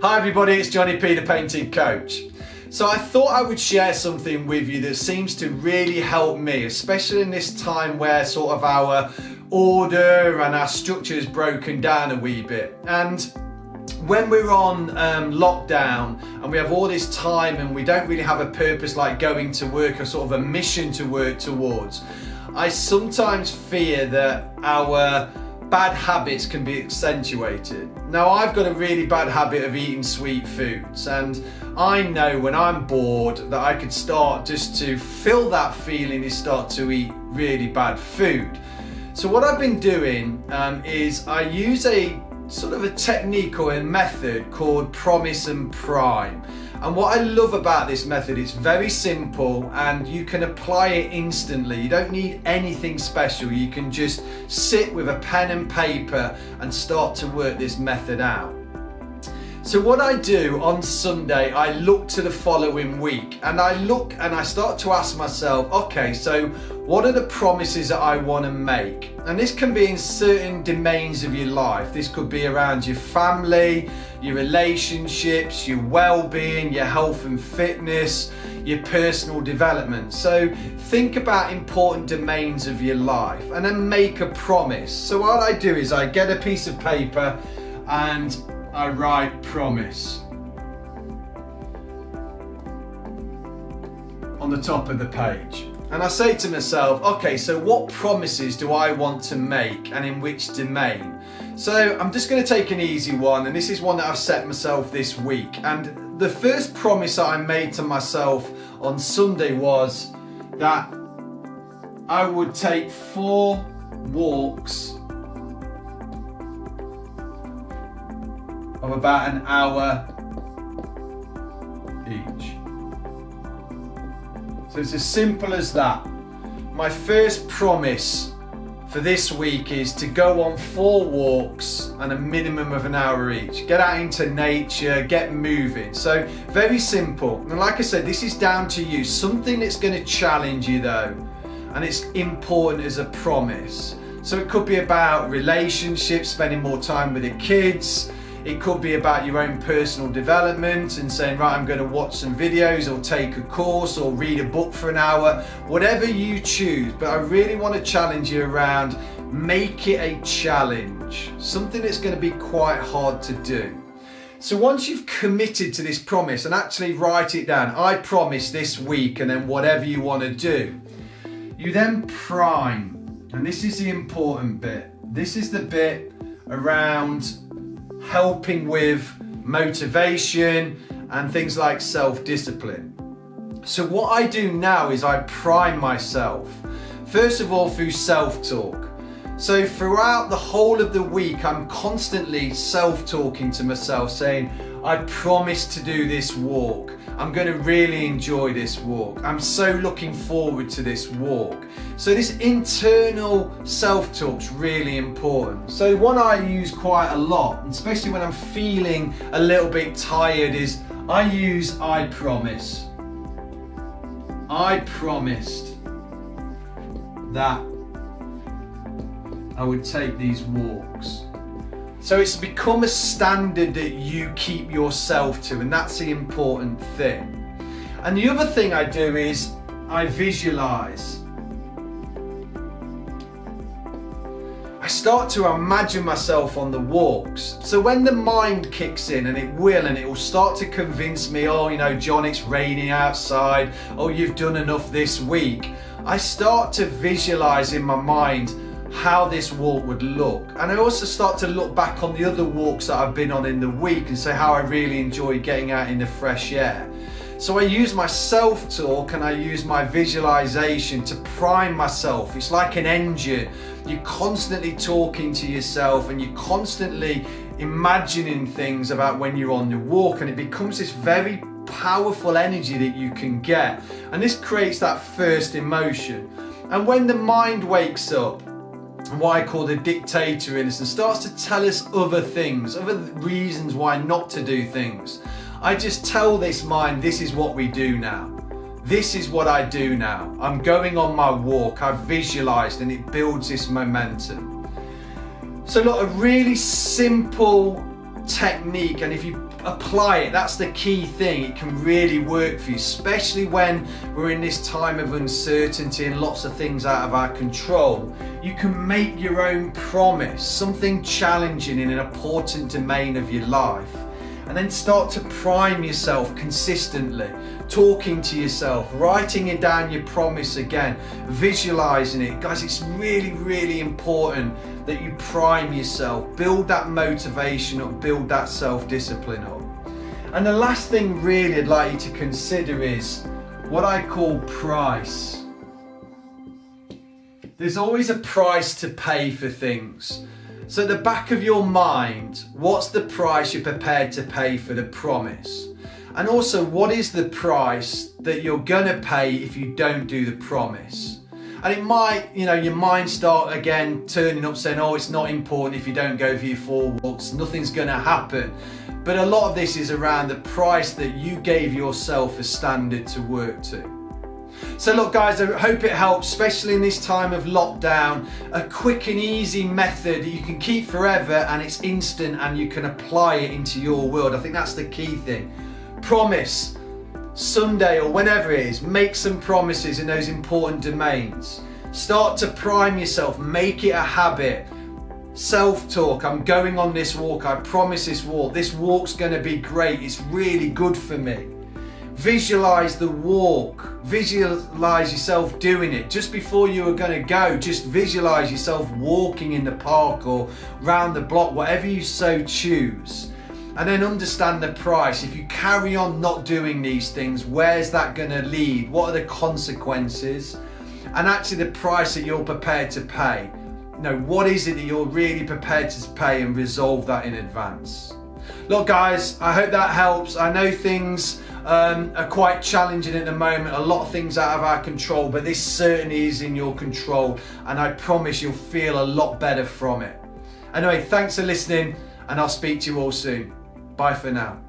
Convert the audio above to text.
Hi everybody, it's Johnny P, the Painting Coach. So I thought I would share something with you that seems to really help me, especially in this time where sort of our order and our structure is broken down a wee bit. And when we're on lockdown and we have all this time and we don't really have a purpose like going to work or sort of a mission to work towards, I sometimes fear that our bad habits can be accentuated. Now, I've got a really bad habit of eating sweet foods, and I know when I'm bored that I could start just to fill that feeling is start to eat really bad food. So what I've been doing is I use a sort of a technique or a method called promise and prime. And what I love about this method, it's very simple and you can apply it instantly. You don't need anything special. You can just sit with a pen and paper and start to work this method out. So what I do on Sunday, I look to the following week and I start to ask myself, okay, so what are the promises that I want to make? And this can be in certain domains of your life. This could be around your family, your relationships, your well-being, your health and fitness, your personal development. So think about important domains of your life and then make a promise. So what I do is I get a piece of paper and I write promise on the top of the page. And I say to myself, okay, so what promises do I want to make and in which domain? So I'm just going to take an easy one, and this is one that I've set myself this week. And the first promise that I made to myself on Sunday was that I would take 4 walks of about an hour each. So it's as simple as that. My first promise for this week is to go on 4 walks and a minimum of an hour each. Get out into nature, get moving. So very simple. And like I said, this is down to you. Something that's going to challenge you though, and it's important as a promise. So it could be about relationships, spending more time with the kids. It could be about your own personal development and saying, right, I'm going to watch some videos or take a course or read a book for an hour, whatever you choose. But I really want to challenge you around, make it a challenge, something that's going to be quite hard to do. So once you've committed to this promise and actually write it down, I promise this week, and then whatever you want to do, you then prime. And this is the important bit. This is the bit around helping with motivation and things like self-discipline. So what I do now is I prime myself, first of all through self-talk. So throughout the whole of the week, I'm constantly self-talking to myself saying, I promise to do this walk. I'm going to really enjoy this walk. I'm so looking forward to this walk. So this internal self-talk's really important. So one I use quite a lot, especially when I'm feeling a little bit tired, is I use I promise. I promised that I would take these walks. So it's become a standard that you keep yourself to, and that's the important thing. And the other thing I do is I visualize. I start to imagine myself on the walks. So when the mind kicks in, and it will start to convince me, oh, you know, John, it's raining outside. Oh, you've done enough this week. I start to visualize in my mind how this walk would look. And I also start to look back on the other walks that I've been on in the week and say how I really enjoy getting out in the fresh air. So I use my self-talk and I use my visualization to prime myself. It's like an engine. You're constantly talking to yourself and you're constantly imagining things about when you're on the walk, and it becomes this very powerful energy that you can get. And this creates that first emotion. And when the mind wakes up, and what I call the dictator in us, and starts to tell us other things, other reasons why not to do things, I just tell this mind, this is what we do now. This is what I do now. I'm going on my walk. I've visualized, and it builds this momentum. So look, a really simple technique, and if you apply it, that's the key thing. It can really work for you, especially when we're in this time of uncertainty and lots of things out of our control. You can make your own promise, something challenging in an important domain of your life, and then start to prime yourself consistently, talking to yourself, writing it down, your promise again, visualizing it. Guys, it's really, really important that you prime yourself, build that motivation up, build that self-discipline up. And the last thing really I'd like you to consider is what I call price. There's always a price to pay for things. So at the back of your mind, what's the price you're prepared to pay for the promise? And also, what is the price that you're gonna pay if you don't do the promise? And it might, your mind start again turning up saying, oh, it's not important if you don't go for your 4 walks, nothing's gonna happen. But a lot of this is around the price that you gave yourself a standard to work to. So look guys, I hope it helps, especially in this time of lockdown. A quick and easy method that you can keep forever, and it's instant, and you can apply it into your world. I think that's the key thing. Promise. Sunday or whenever it is, make some promises in those important domains. Start to prime yourself, make it a habit. Self-talk, I'm going on this walk, I promise this walk's gonna be great, it's really good for me. Visualize the walk, visualize yourself doing it. Just before you are gonna go, just visualize yourself walking in the park or round the block, whatever you so choose. And then understand the price. If you carry on not doing these things, where's that gonna lead? What are the consequences? And actually the price that you're prepared to pay. What is it that you're really prepared to pay, and resolve that in advance. Look guys, I hope that helps. I know things are quite challenging at the moment, a lot of things out of our control, but this certainly is in your control, and I promise you'll feel a lot better from it. Anyway, thanks for listening, and I'll speak to you all soon. Bye for now.